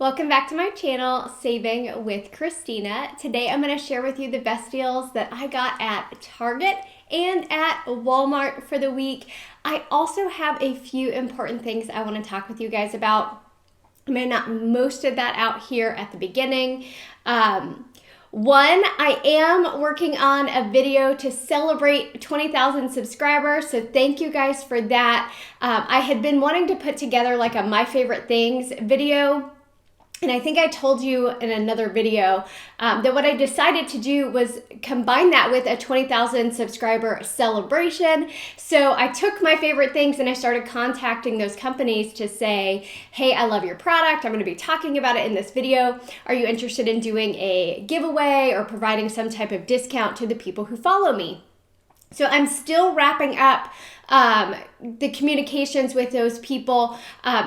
Welcome back to my channel, Saving with Christina. Today I'm going to share with you the best deals that I got at Target and at Walmart for the week. I also have a few important things I want to talk with you guys about. I may not most of that out here at the beginning. One, I am working on a video to celebrate 20,000 subscribers, so thank you guys for that. I had been wanting to put together like a My Favorite Things video, and I think I told you in another video that what I decided to do was combine that with a 20,000 subscriber celebration. So I took My Favorite Things and I started contacting those companies to say, hey, I love your product. I'm going to be talking about it in this video. Are you interested in doing a giveaway or providing some type of discount to the people who follow me? So I'm still wrapping up the communications with those people.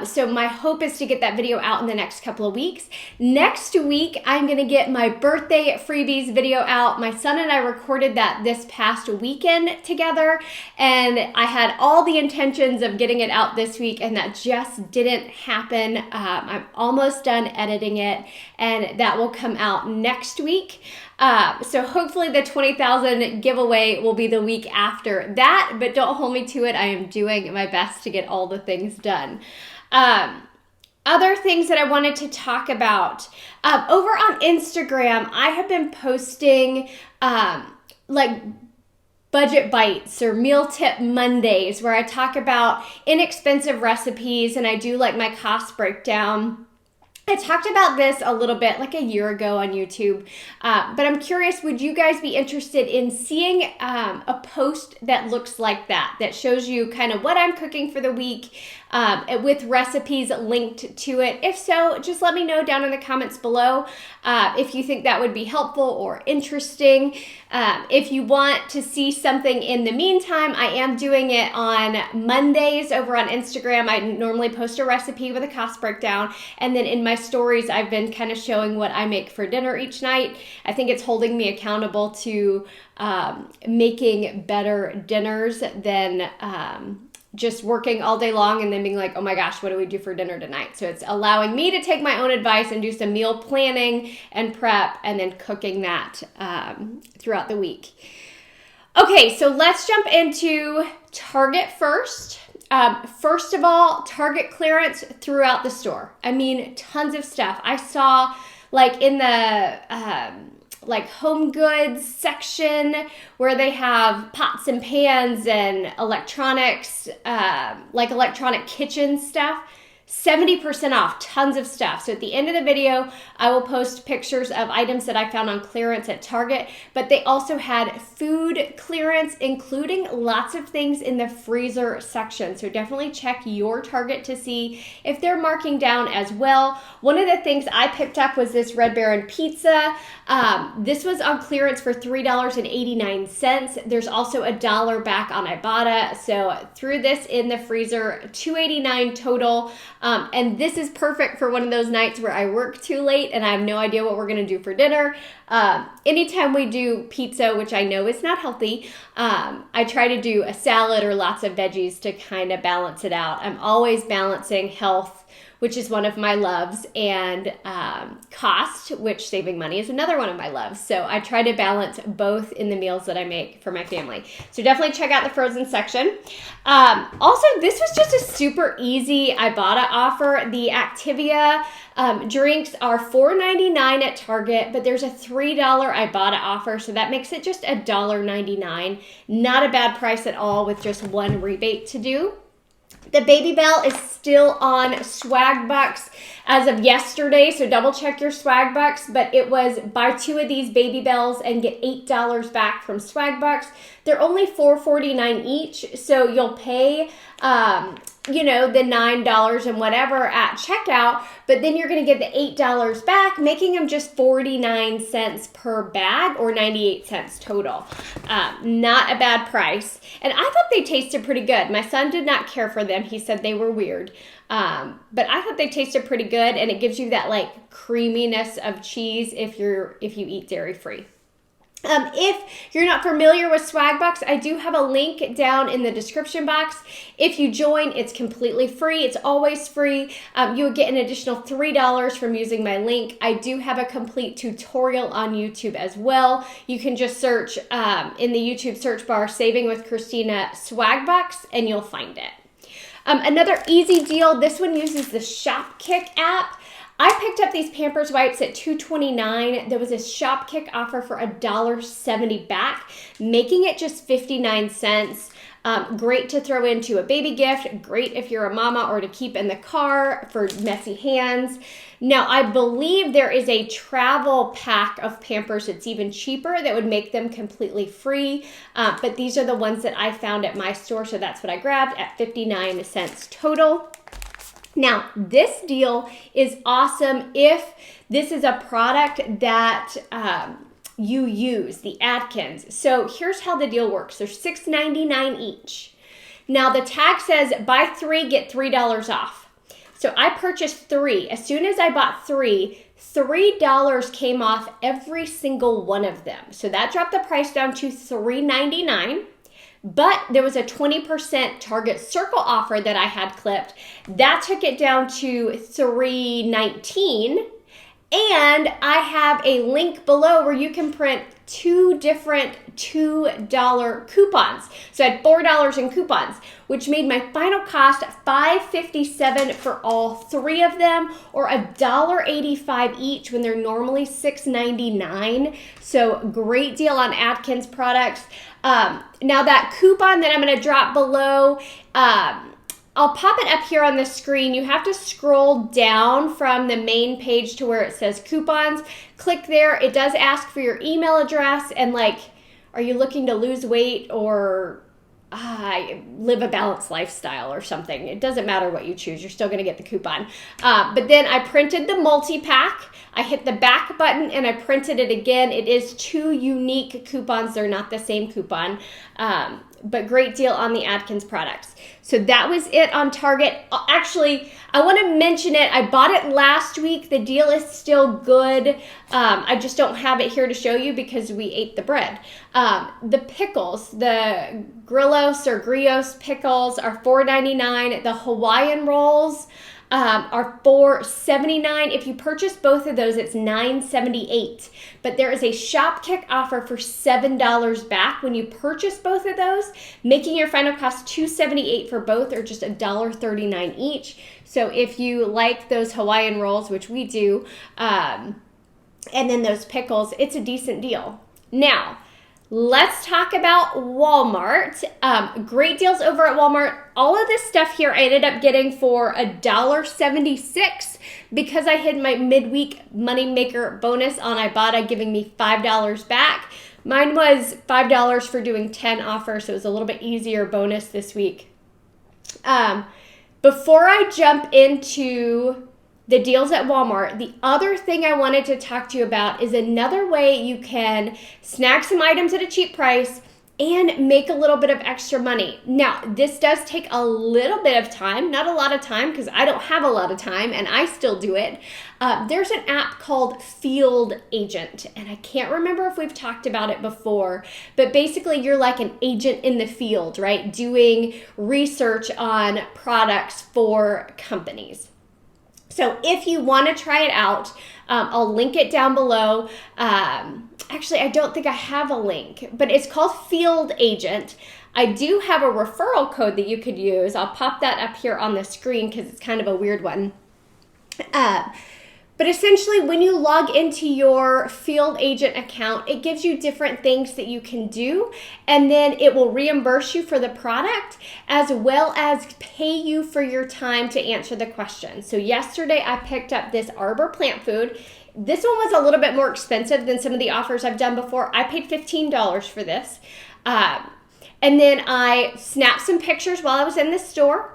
So my hope is to get that video out in the next couple of weeks. Next week, I'm going to get my birthday freebies video out. My son and I recorded that this past weekend together, and I had all the intentions of getting it out this week, and that just didn't happen. I'm almost done editing it, and that will come out next week. So hopefully the 20,000 giveaway will be the week after that, but don't hold me to it. I am doing my best to get all the things done. Other things that I wanted to talk about, over on Instagram, I have been posting like budget bites or meal tip Mondays where I talk about inexpensive recipes and I do like my cost breakdown. I talked about this a little bit like a year ago on YouTube, but I'm curious, would you guys be interested in seeing a post that looks like that shows you kind of what I'm cooking for the week with recipes linked to it? If so, just let me know down in the comments below if you think that would be helpful or interesting. If you want to see something in the meantime, I am doing it on Mondays over on Instagram. I normally post a recipe with a cost breakdown, and then in my stories, I've been kind of showing what I make for dinner each night. I think it's holding me accountable to making better dinners than just working all day long and then being like, oh my gosh, what do we do for dinner tonight? So it's allowing me to take my own advice and do some meal planning and prep and then cooking that throughout the week. Okay, so let's jump into Target first. First of all, Target clearance throughout the store. I mean, tons of stuff. I saw like in the like home goods section where they have pots and pans and electronics, like electronic kitchen stuff. 70% off, tons of stuff. So at the end of the video, I will post pictures of items that I found on clearance at Target, but they also had food clearance, including lots of things in the freezer section. So definitely check your Target to see if they're marking down as well. One of the things I picked up was this Red Baron pizza. This was on clearance for $3.89. There's also $1 back on Ibotta. So threw this in the freezer, $2.89 total. And this is perfect for one of those nights where I work too late and I have no idea what we're going to do for dinner. Anytime we do pizza, which I know is not healthy, I try to do a salad or lots of veggies to kind of balance it out. I'm always balancing health, which is one of my loves, and cost, which saving money is another one of my loves. So I try to balance both in the meals that I make for my family. So definitely check out the frozen section. Also, this was just a super easy Ibotta offer. The Activia drinks are $4.99 at Target, but there's a $3 Ibotta offer, so that makes it just $1.99. Not a bad price at all with just one rebate to do. The Baby Bell is still on Swag Bucks as of yesterday, so double check your Swag Bucks, but it was buy 2 of these Baby Bells and get $8 back from Swag Bucks. They're only $4.49 each, so you'll pay the $9 and whatever at checkout, but then you're going to get the $8 back, making them just 49 cents per bag or 98 cents total. Not a bad price. And I thought they tasted pretty good. My son did not care for them. He said they were weird. But I thought they tasted pretty good, and it gives you that like creaminess of cheese if you eat dairy free. If you're not familiar with Swagbucks, I do have a link down in the description box. If you join, it's completely free. It's always free. You will get an additional $3 from using my link. I do have a complete tutorial on YouTube as well. You can just search in the YouTube search bar, Saving with Christina Swagbucks, and you'll find it. Another easy deal, this one uses the Shopkick app. I picked up these Pampers wipes at $2.29. There was a Shopkick offer for $1.70 back, making it just 59 cents. Great to throw into a baby gift, great if you're a mama or to keep in the car for messy hands. Now, I believe there is a travel pack of Pampers that's even cheaper that would make them completely free, but these are the ones that I found at my store, so that's what I grabbed at 59 cents total. Now, this deal is awesome if this is a product that you use, the Atkins. So here's how the deal works. They're $6.99 each. Now, the tag says buy 3, get $3 off. So I purchased 3. As soon as I bought 3, $3 came off every single one of them. So that dropped the price down to $3.99. But there was a 20% Target Circle offer that I had clipped. That took it down to $3.19. And I have a link below where you can print 2 different $2 coupons. So I had $4 in coupons, which made my final cost $5.57 for all 3 of them, or $1.85 each when they're normally $6.99. So great deal on Atkins products. Now that coupon that I'm going to drop below, I'll pop it up here on the screen. You have to scroll down from the main page to where it says coupons. Click there. It does ask for your email address and like, are you looking to lose weight or live a balanced lifestyle or something? It doesn't matter what you choose. You're still going to get the coupon. But then I printed the multi-pack. I hit the back button and I printed it again. It is 2 unique coupons. They're not the same coupon. But great deal on the Atkins products. So that was it on Target. Actually, I want to mention it. I bought it last week. The deal is still good. I just don't have it here to show you because we ate the bread. The pickles, the Grios pickles are $4.99. The Hawaiian rolls are $4.79. If you purchase both of those, it's $9.78. But there is a Shopkick offer for $7 back when you purchase both of those, making your final cost $2.78 for both, or just $1.39 each. So if you like those Hawaiian rolls, which we do, and then those pickles, it's a decent deal. Now, let's talk about Walmart. Great deals over at Walmart. All of this stuff here I ended up getting for $1.76 because I hid my midweek moneymaker bonus on Ibotta, giving me $5 back. Mine was $5 for doing 10 offers, so it was a little bit easier bonus this week. Before I jump into the deals at Walmart, the other thing I wanted to talk to you about is another way you can snag some items at a cheap price and make a little bit of extra money. Now, this does take a little bit of time, not a lot of time because I don't have a lot of time and I still do it. There's an app called Field Agent, and I can't remember if we've talked about it before, but basically you're like an agent in the field, right? Doing research on products for companies. So if you want to try it out, I'll link it down below. Actually, I don't think I have a link, but it's called Field Agent. I do have a referral code that you could use. I'll pop that up here on the screen because it's kind of a weird one. But essentially, when you log into your Field Agent account, it gives you different things that you can do, and then it will reimburse you for the product as well as pay you for your time to answer the question. So yesterday, I picked up this Arbor plant food. This one was a little bit more expensive than some of the offers I've done before. I paid $15 for this. And then I snapped some pictures while I was in the store.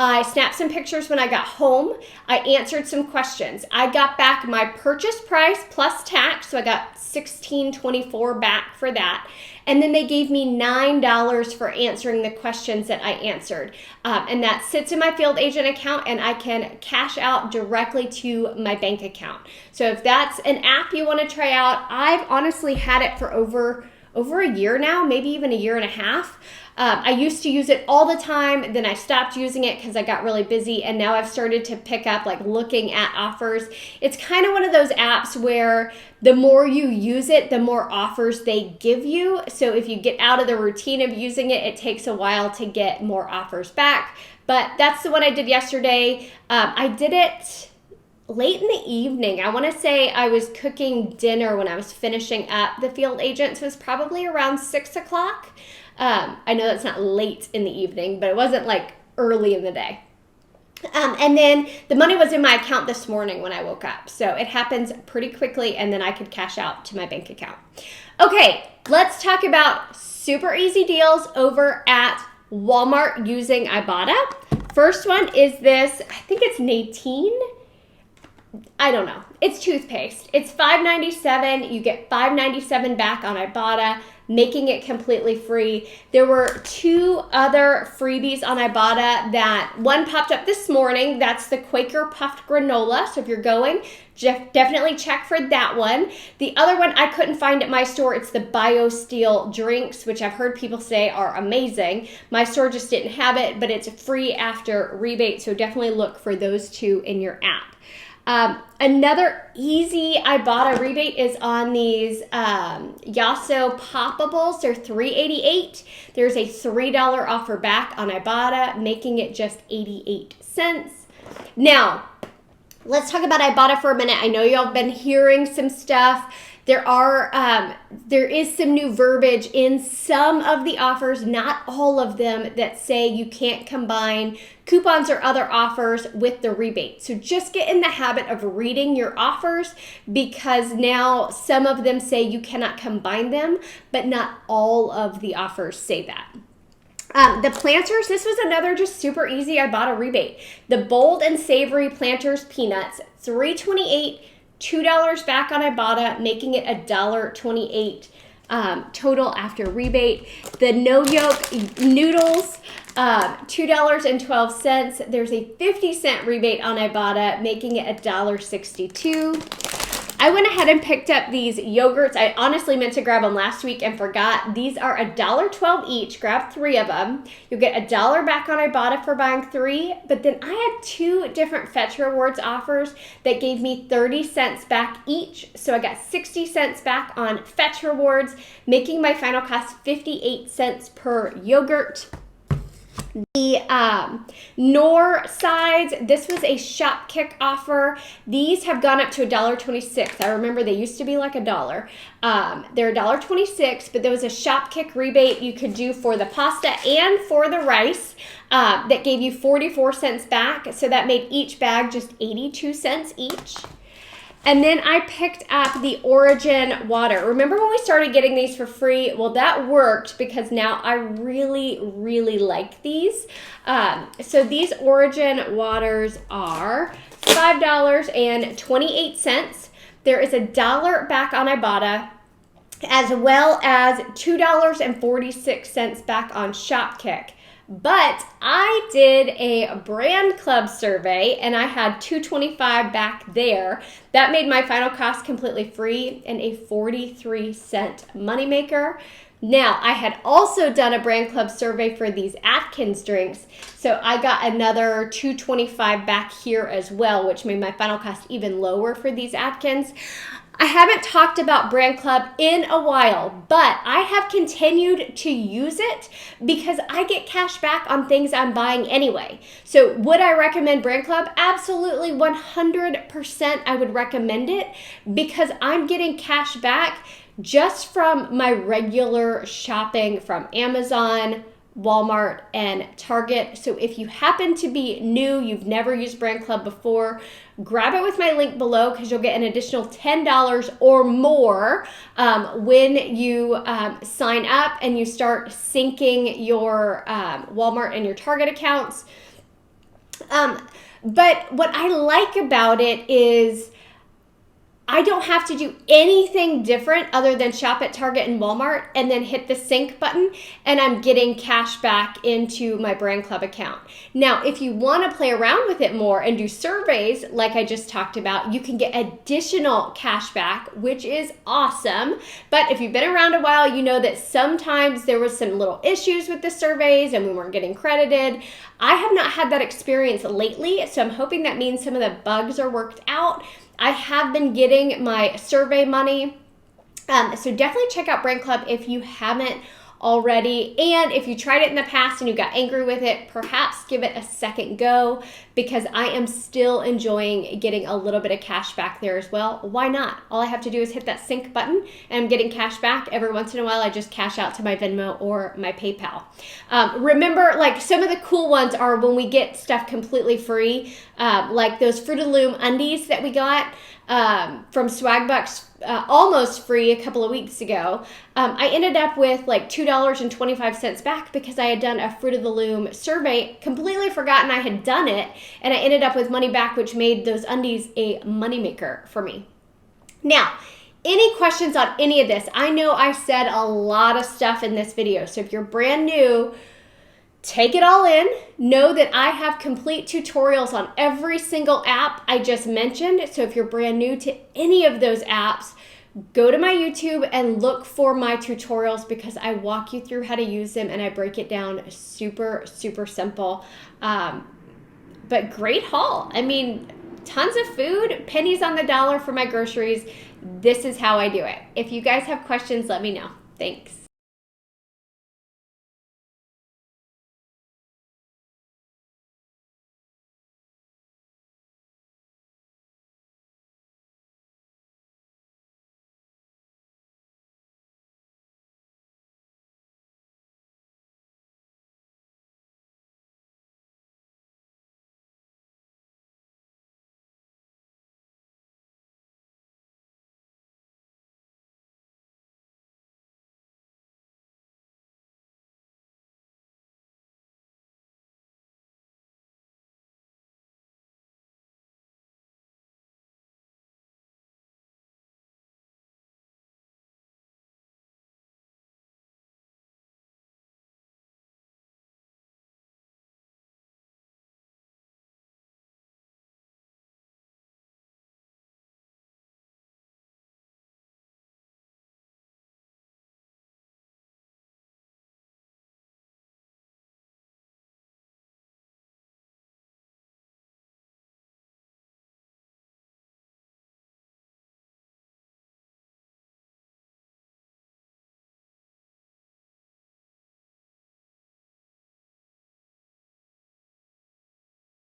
I snapped some pictures when I got home. I answered some questions. I got back my purchase price plus tax, so I got $16.24 back for that. And then they gave me $9 for answering the questions that I answered. And that sits in my field agent account, and I can cash out directly to my bank account. So if that's an app you want to try out, I've honestly had it for over a year now, maybe even a year and a half. I used to use it all the time, then I stopped using it because I got really busy, and now I've started to pick up like looking at offers. It's kind of one of those apps where the more you use it, the more offers they give you. So if you get out of the routine of using it, it takes a while to get more offers back. But that's the one I did yesterday. I did it late in the evening. I want to say I was cooking dinner when I was finishing up the field agent, so it was probably around 6 o'clock. I know that's not late in the evening, but it wasn't like early in the day. And then the money was in my account this morning when I woke up. So it happens pretty quickly, and then I could cash out to my bank account. Okay, let's talk about super easy deals over at Walmart using Ibotta. First one is this, I think it's Natine. I don't know. It's toothpaste. It's $5.97. You get $5.97 back on Ibotta, making it completely free. There were 2 other freebies on Ibotta that one popped up this morning. That's the Quaker Puffed Granola. So if you're going, definitely check for that one. The other one I couldn't find at my store. It's the BioSteel drinks, which I've heard people say are amazing. My store just didn't have it, but it's free after rebate. So definitely look for those 2 in your app. Another easy Ibotta rebate is on these Yasso Poppables. They're $3.88. There's a $3 offer back on Ibotta, making it just 88 cents. Now, let's talk about Ibotta for a minute. I know y'all have been hearing some stuff. There is some new verbiage in some of the offers, not all of them, that say you can't combine coupons or other offers with the rebate. So just get in the habit of reading your offers, because now some of them say you cannot combine them, but not all of the offers say that. The Planters, this was another just super easy Ibotta rebate. The Bold and Savory Planters Peanuts, $3.28. $2 back on Ibotta, making it $1.28 total after rebate. The no yolk noodles, $2.12. There's a 50-cent rebate on Ibotta, making it $1.62. I went ahead and picked up these yogurts. I honestly meant to grab them last week and forgot. These are $1.12 each. Grab 3 of them. You'll get $1 back on Ibotta for buying 3. But then I had 2 different Fetch Rewards offers that gave me 30 cents back each. So I got 60 cents back on Fetch Rewards, making my final cost 58 cents per yogurt. The Knorr sides, this was a shop kick offer. These have gone up to $1.26. I remember they used to be like $1. They're $1.26, but there was a shop kick rebate you could do for the pasta and for the rice that gave you 44 cents back. So that made each bag just 82 cents each. And then I picked up the Origin water. Remember when we started getting these for free? Well, that worked because now I really, really like these. So these Origin waters are $5.28. There is $1 back on Ibotta, as well as $2.46 back on Shopkick. But I did a brand club survey and I had $2.25 back there. That made my final cost completely free and a 43-cent moneymaker. Now, I had also done a brand club survey for these Atkins drinks, so I got another $2.25 back here as well, which made my final cost even lower for these Atkins. I haven't talked about Brand Club in a while, but I have continued to use it because I get cash back on things I'm buying anyway. So would I recommend Brand Club? Absolutely, 100% I would recommend it because I'm getting cash back just from my regular shopping from Amazon, Walmart, and Target. So if you happen to be new, you've never used Brand Club before, grab it with my link below because you'll get an additional $10 or more when you sign up and you start syncing your Walmart and your Target accounts. But what I like about it is I don't have to do anything different other than shop at Target and Walmart and then hit the sync button, and I'm getting cash back into my Brand Club account. Now, if you want to play around with it more and do surveys like I just talked about, you can get additional cash back, which is awesome. But if you've been around a while, you know that sometimes there was some little issues with the surveys and we weren't getting credited. I have not had that experience lately, so I'm hoping that means some of the bugs are worked out. I have been getting my survey money, so definitely check out Brand Club if you haven't already. And if you tried it in the past and you got angry with it, perhaps give it a second go, because I am still enjoying getting a little bit of cash back there as well. Why not? All I have to do is hit that sync button and I'm getting cash back. Every once in a while, I just cash out to my Venmo or my PayPal. Remember, like, some of the cool ones are when we get stuff completely free, like those Fruit of the Loom undies that we got from Swagbucks, almost free a couple of weeks ago. I ended up with like $2.25 back because I had done a Fruit of the Loom survey, completely forgotten I had done it, and I ended up with money back, which made those undies a moneymaker for me. Now, any questions on any of this? I know I said a lot of stuff in this video, so if you're brand new, take it all in. Know that I have complete tutorials on every single app I just mentioned. So if you're brand new to any of those apps, go to my YouTube and look for my tutorials, because I walk you through how to use them and I break it down super, super simple. But great haul. I mean, tons of food, pennies on the dollar for my groceries. This is how I do it. If you guys have questions, let me know. Thanks.